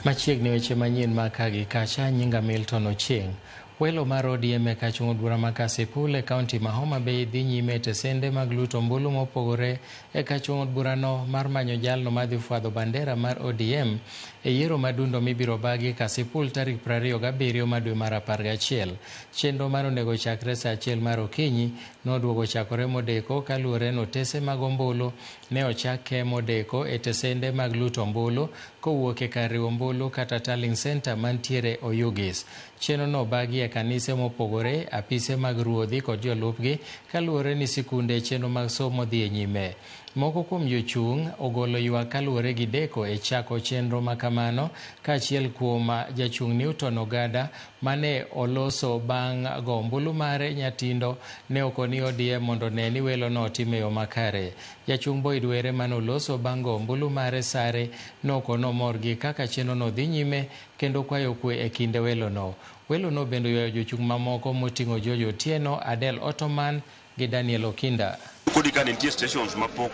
Machiegni weche manyien ma kagi kacha nyinga Milton Ochieng. Welo mar ODM e kachung' od bura ma Kasipul e kaunti ma Homa Bay dhi nyime e tesende mag luto ombulu mopogore e kachung' od burano mar manyo jalno madhi fwadho bandera mar ODM e yiero madundo mibiro bagi Kasipul tarik 27 dwe mar 11. Chenro mar onego chakre saa 1 mar okinyi noduogo chakore modeko kaluwore notese mag ombulu ne ochake modeko e tesende mag luto ombulu kowuok e kar riwo ombulu kata tallying center mantiere Oyugis. Chenro no bagi e kanise mopogore, apise mag ruodhi kod jolupgi kaluwore ni sikunde chenro mag somo dhi e nyime. Moko kuom jochung' ogolo ywak kaluwore gi deko e chako chenro makamano kaachiel kuom jachung' Newton Ogada mane oloso bang' go ombulu mare nyatindo ne okoni ODM mondo ne ni welo no otime yo makare. Jachung' Boyd Were mane oloso bang' go ombulu mare sare nokono mor gi kaka chenro no dhi nyime kendo kwayo kwe e kinde welo no. Welo no bende ywayo jochung' mamoko moting'o Jojo Otieno, Adel Ottoman gi Daniel Okinda. Kodi ka nitie stations mapok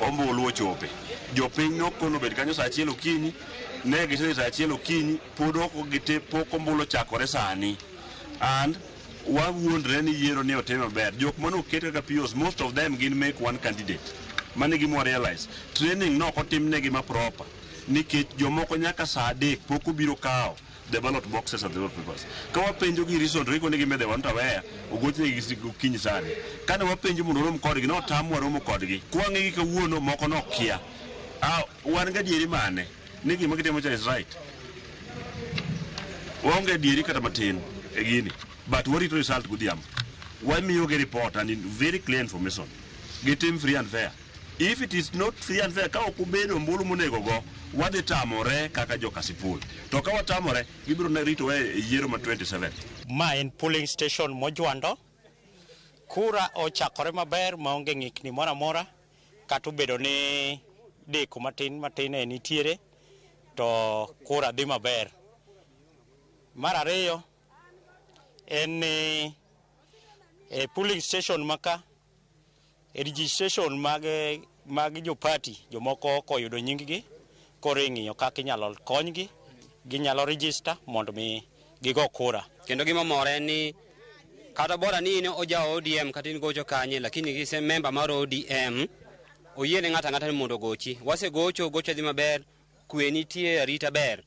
ombulu ochope. Jopiny nokono bet kanyo saa 1 okinyi, ne giseni saa 1 okinyi, pod ok gite pok ombulu chakore sani. And wawuondre ni yiero ni otim maber. Jok mane oket kaka POs, most of them gin make one candidate. Mane gimo realize. Training no otimnegi ma proper. Nikech jomoko nyaka saa 3 pok obiro kawo the ballot boxes and the ballot papers. Ka wapenjo gi reason riko ne gimede wan tawea ogochne gi kinyi sani. Kane wapenjo mondo rom kodgi no tamwa romo kodgi. Kwange gi kawuono moko no kia. Wan ga dieri mane ni gima gitimo cha is right. Waonge dieri kata matin e gini. But warito result godhiambo. Wamiyo gi report and in very clear information. Gitim free and fair. If it is not free and fair, ka okubedo ombulu monego go, wadhi tamore kaka jo Kasipul. To ka watamore, gibiro na rito e yiero ma 27. Ma en polling station mojwando. Kura ochakore maber maonge ng'ikni moro amora, kata obedo ni deko matin nitiere, to kura dhi maber. Mar ariyo, en polling station maka, registration mag jo party, jomoko koyudo nyinggi, koro ing'iyo kaka inyalo konygi, ginyalo register mondo mi gigo kura. Kendo gima more ni kata bora ni ne oja ODM kata in gocho kanye, lakini gise member mar ODM oyiene ng'ata ni mondo gochi. Wase gocho dhi maber, kwe nitie, arita ber.